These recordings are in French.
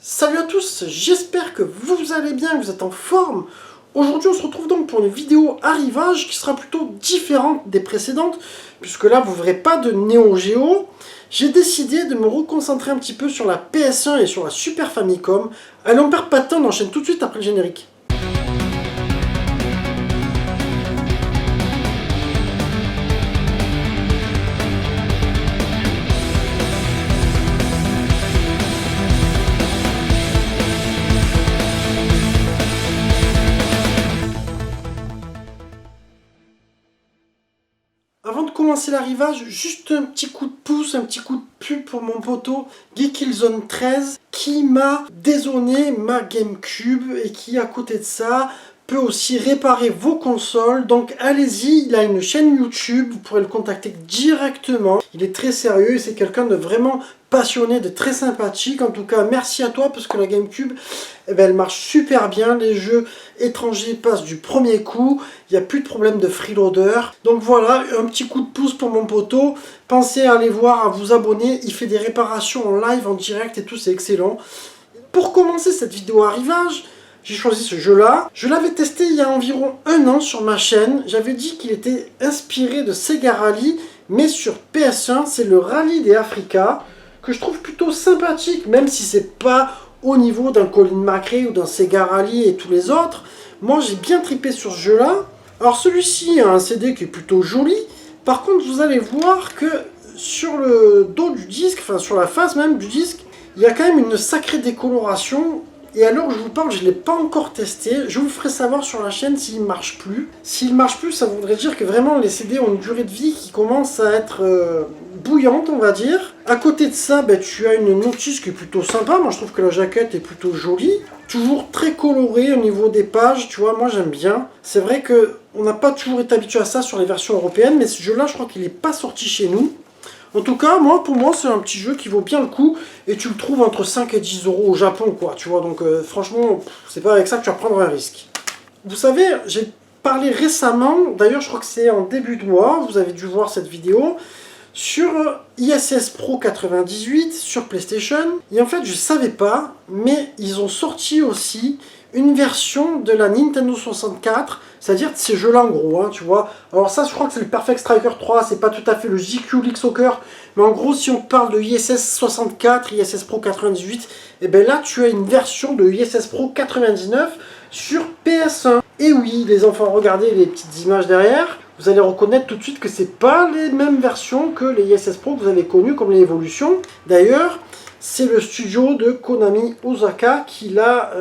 Salut à tous, j'espère que vous allez bien, que vous êtes en forme. Aujourd'hui on se retrouve donc pour une vidéo arrivage qui sera plutôt différente des précédentes, puisque là vous ne verrez pas de Neo Geo. J'ai décidé de me reconcentrer un petit peu sur la PS1 et sur la Super Famicom. Allez, on perd pas de temps, on enchaîne tout de suite après le générique. Avant de commencer l'arrivage, juste un petit coup de pouce, un petit coup de pub pour mon poteau Geekillzone 13 qui m'a dézonné ma GameCube et qui à côté de ça peut aussi réparer vos consoles. Donc allez-y, il a une chaîne YouTube, vous pourrez le contacter directement. Il est très sérieux et c'est quelqu'un de vraiment passionné, de très sympathique. En tout cas, merci à toi parce que la GameCube, elle marche super bien. Les jeux étrangers passent du premier coup. Il n'y a plus de problème de freeloader. Donc voilà, un petit coup de pouce pour mon poteau. Pensez à aller voir, à vous abonner. Il fait des réparations en live, en direct et tout, c'est excellent. Pour commencer cette vidéo arrivage, j'ai choisi ce jeu-là. Je l'avais testé il y a environ un an sur ma chaîne. J'avais dit qu'il était inspiré de Sega Rally, mais sur PS1, c'est le Rallye des Africa, que je trouve plutôt sympathique, même si c'est pas au niveau d'un Colin McRae ou d'un Sega Rally et tous les autres. Moi, j'ai bien trippé sur ce jeu-là. Alors celui-ci a un CD qui est plutôt joli. Par contre, vous allez voir que sur le dos du disque, enfin sur la face même du disque, il y a quand même une sacrée décoloration. Et à l'heure où je vous parle, je ne l'ai pas encore testé. Je vous ferai savoir sur la chaîne s'il ne marche plus. S'il ne marche plus, ça voudrait dire que vraiment les CD ont une durée de vie qui commence à être bouillante, on va dire. À côté de ça, tu as une notice qui est plutôt sympa. Moi, je trouve que la jaquette est plutôt jolie. Toujours très colorée au niveau des pages, tu vois, moi j'aime bien. C'est vrai qu'on n'a pas toujours été habitué à ça sur les versions européennes, mais ce jeu-là, je crois qu'il n'est pas sorti chez nous. En tout cas, pour moi, c'est un petit jeu qui vaut bien le coup. Et tu le trouves entre 5 et 10 euros au Japon, quoi. Tu vois, donc franchement, c'est pas avec ça que tu vas prendre un risque. Vous savez, j'ai parlé récemment, d'ailleurs, je crois que c'est en début de mois, vous avez dû voir cette vidéo, sur ISS Pro 98 sur PlayStation. Et en fait, je savais pas, mais ils ont sorti aussi une version de la Nintendo 64, c'est-à-dire de ces jeux-là en gros, hein, tu vois. Alors ça, je crois que c'est le Perfect Striker 3, c'est pas tout à fait le JQ League Soccer, mais en gros, si on parle de ISS 64, ISS Pro 98, et bien là, tu as une version de ISS Pro 99 sur PS1. Et oui, les enfants, regardez les petites images derrière, vous allez reconnaître tout de suite que c'est pas les mêmes versions que les ISS Pro que vous avez connues comme les évolutions. D'ailleurs, c'est le studio de Konami Osaka qui l'a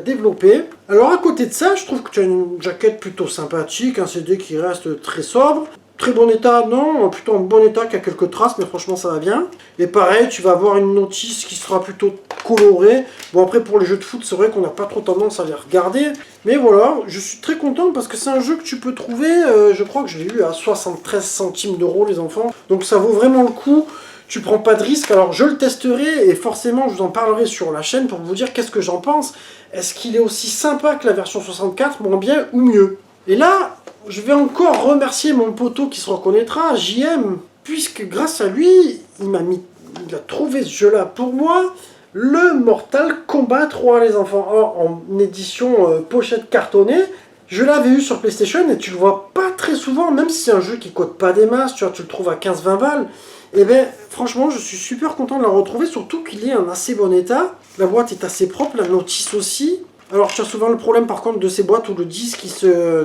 développé. Alors à côté de ça, je trouve que tu as une jaquette plutôt sympathique, un CD qui reste très sobre. Très bon état, non, plutôt en bon état, qui a quelques traces, mais franchement ça va bien. Et pareil, tu vas avoir une notice qui sera plutôt colorée. Bon après pour les jeux de foot, c'est vrai qu'on n'a pas trop tendance à les regarder. Mais voilà, je suis très content parce que c'est un jeu que tu peux trouver, je crois que je l'ai eu à 73 centimes d'euros les enfants. Donc ça vaut vraiment le coup. Tu prends pas de risque, alors je le testerai et forcément je vous en parlerai sur la chaîne pour vous dire qu'est-ce que j'en pense. Est-ce qu'il est aussi sympa que la version 64, moins bien ou mieux? Et là, je vais encore remercier mon poteau qui se reconnaîtra, JM, puisque grâce à lui, il a trouvé ce jeu-là pour moi, le Mortal Kombat 3 les enfants. Or, en édition pochette cartonnée, je l'avais eu sur PlayStation et tu le vois pas très souvent, même si c'est un jeu qui coûte pas des masses, tu vois, tu le trouves à 15-20 balles. Et bien, franchement, je suis super content de la retrouver, surtout qu'il est en assez bon état. La boîte est assez propre, la notice aussi. Alors, tu as souvent le problème, par contre, de ces boîtes où le disque,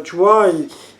tu vois,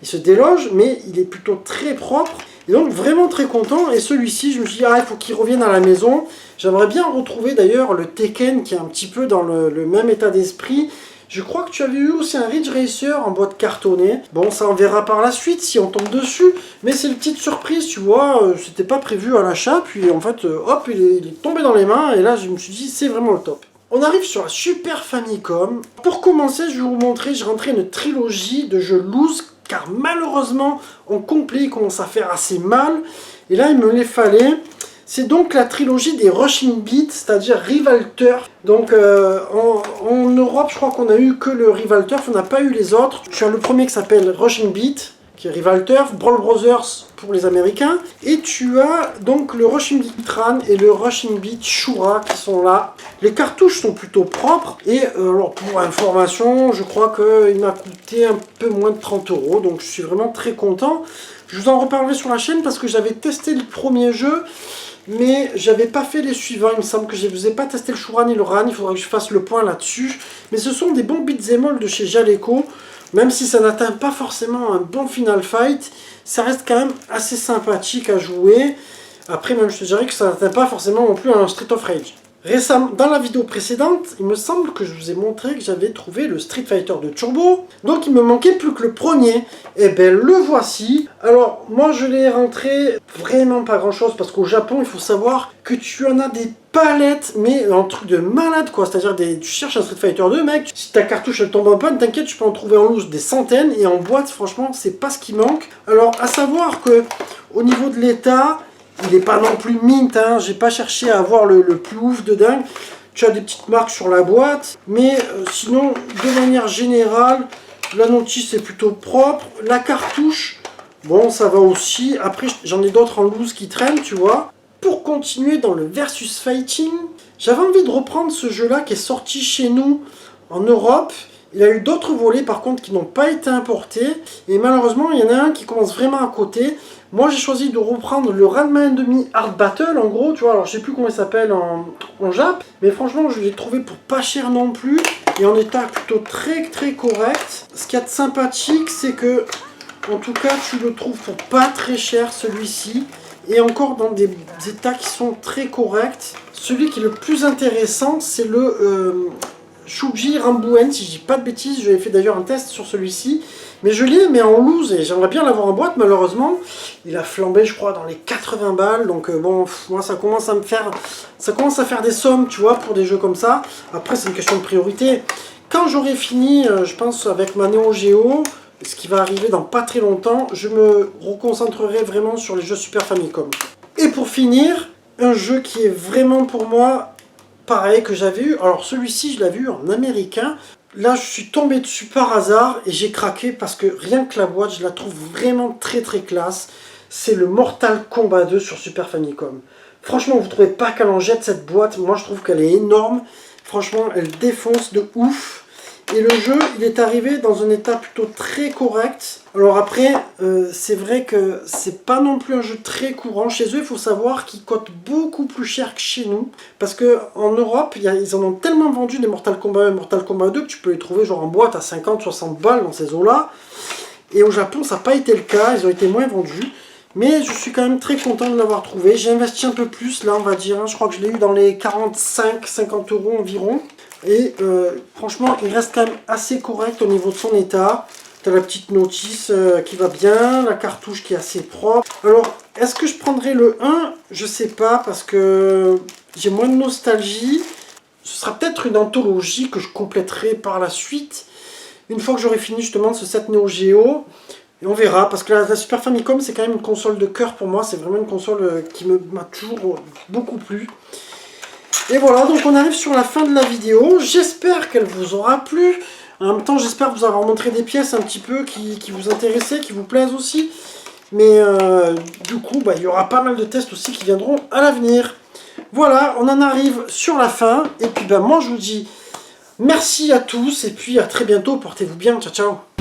il se déloge, mais il est plutôt très propre. Et donc, vraiment très content. Et celui-ci, je me suis dit, il faut qu'il revienne à la maison. J'aimerais bien retrouver, d'ailleurs, le Tekken, qui est un petit peu dans le même état d'esprit. Je crois que tu avais eu aussi un Ridge Racer en boîte cartonnée. Bon, ça on verra par la suite si on tombe dessus. Mais c'est une petite surprise, tu vois. C'était pas prévu à l'achat. Puis en fait, hop, il est tombé dans les mains. Et là, je me suis dit, c'est vraiment le top. On arrive sur la Super Famicom. Pour commencer, je vais vous montrer, j'ai rentré une trilogie de jeux loose. Car malheureusement, en complet, il commence à faire assez mal. Et là, il me les fallait. C'est donc la trilogie des Rushing Beat, c'est-à-dire Rivalter. Donc en Europe, je crois qu'on a eu que le Rivalter, on n'a pas eu les autres. Tu as le premier qui s'appelle Rushing Beat, qui est Rival Turf, Brawl Brothers pour les Américains. Et tu as donc le Rushing Beat Tran et le Rushing Beat Shura qui sont là. Les cartouches sont plutôt propres. Et alors pour information, je crois qu'il m'a coûté un peu moins de 30 €. Donc je suis vraiment très content. Je vous en reparlerai sur la chaîne parce que j'avais testé le premier jeu. Mais j'avais pas fait les suivants, il me semble que je ne vous ai pas testé le Shura ni le Ran, il faudrait que je fasse le point là-dessus. Mais ce sont des bons beat'em all de chez Jaleco, même si ça n'atteint pas forcément un bon Final Fight, ça reste quand même assez sympathique à jouer. Après, même je te dirais que ça n'atteint pas forcément non plus un Street of Rage. Récemment, dans la vidéo précédente, il me semble que je vous ai montré que j'avais trouvé le Street Fighter de Turbo. Donc il me manquait plus que le premier. Et bien le voici. Alors moi je l'ai rentré vraiment pas grand chose parce qu'au Japon il faut savoir que tu en as des palettes, mais un truc de malade quoi. C'est-à-dire tu cherches un Street Fighter 2 mec, si ta cartouche elle tombe en panne, t'inquiète, tu peux en trouver en loose des centaines. Et en boîte franchement c'est pas ce qui manque. Alors à savoir que au niveau de l'état, il n'est pas non plus mint, hein. J'ai pas cherché à avoir le plus ouf de dingue. Tu as des petites marques sur la boîte, mais sinon, de manière générale, la notice est plutôt propre. La cartouche, bon, ça va aussi. Après, j'en ai d'autres en loose qui traînent, tu vois. Pour continuer dans le versus fighting, j'avais envie de reprendre ce jeu-là qui est sorti chez nous en Europe. Il y a eu d'autres volets par contre qui n'ont pas été importés. Et malheureusement, il y en a un qui commence vraiment à côté. Moi, j'ai choisi de reprendre le Ranma 1.5 Hard Battle, en gros, tu vois. Alors, je sais plus comment il s'appelle en Jap. Mais franchement, je l'ai trouvé pour pas cher non plus. Et en état plutôt très correct. Ce qu'il y a de sympathique, c'est que, en tout cas, tu le trouves pour pas très cher, celui-ci. Et encore dans des états qui sont très corrects. Celui qui est le plus intéressant, c'est le Shuji Rambuen, si je dis pas de bêtises. J'avais fait d'ailleurs un test sur celui-ci. Mais je l'ai mais en loose et j'aimerais bien l'avoir en boîte. Malheureusement, il a flambé, je crois, dans les 80 balles. Donc bon, moi ça commence à faire des sommes, tu vois, pour des jeux comme ça. Après, c'est une question de priorité. Quand j'aurai fini, je pense, avec ma Neo Geo, ce qui va arriver dans pas très longtemps, je me reconcentrerai vraiment sur les jeux Super Famicom. Et pour finir, un jeu qui est vraiment pour moi pareil que j'avais eu. Alors celui-ci, je l'avais eu en américain. Là, je suis tombé dessus par hasard et j'ai craqué parce que rien que la boîte, je la trouve vraiment très classe. C'est le Mortal Kombat 2 sur Super Famicom. Franchement, vous ne trouvez pas qu'elle en jette cette boîte? Moi, je trouve qu'elle est énorme. Franchement, elle défonce de ouf. Et le jeu, il est arrivé dans un état plutôt très correct. Alors après, c'est vrai que c'est pas non plus un jeu très courant. Chez eux, il faut savoir qu'ils cotent beaucoup plus cher que chez nous. Parce qu'en Europe, ils en ont tellement vendu des Mortal Kombat 1 et Mortal Kombat 2 que tu peux les trouver genre en boîte à 50-60 balles dans ces eaux-là. Et au Japon, ça n'a pas été le cas. Ils ont été moins vendus. Mais je suis quand même très content de l'avoir trouvé. J'ai investi un peu plus, là, on va dire. Hein. Je crois que je l'ai eu dans les 45-50 € environ. Et franchement, il reste quand même assez correct au niveau de son état. Tu as la petite notice qui va bien, la cartouche qui est assez propre. Alors, est-ce que je prendrai le 1? Je sais pas, parce que j'ai moins de nostalgie. Ce sera peut-être une anthologie que je compléterai par la suite. Une fois que j'aurai fini justement ce set Neo Geo. Et on verra, parce que la Super Famicom, c'est quand même une console de cœur pour moi. C'est vraiment une console qui m'a toujours beaucoup plu. Et voilà, donc on arrive sur la fin de la vidéo. J'espère qu'elle vous aura plu. En même temps, j'espère vous avoir montré des pièces un petit peu qui vous intéressaient, qui vous plaisent aussi. Mais du coup, il y aura pas mal de tests aussi qui viendront à l'avenir. Voilà, on en arrive sur la fin. Et puis moi, je vous dis merci à tous. Et puis à très bientôt. Portez-vous bien. Ciao, ciao.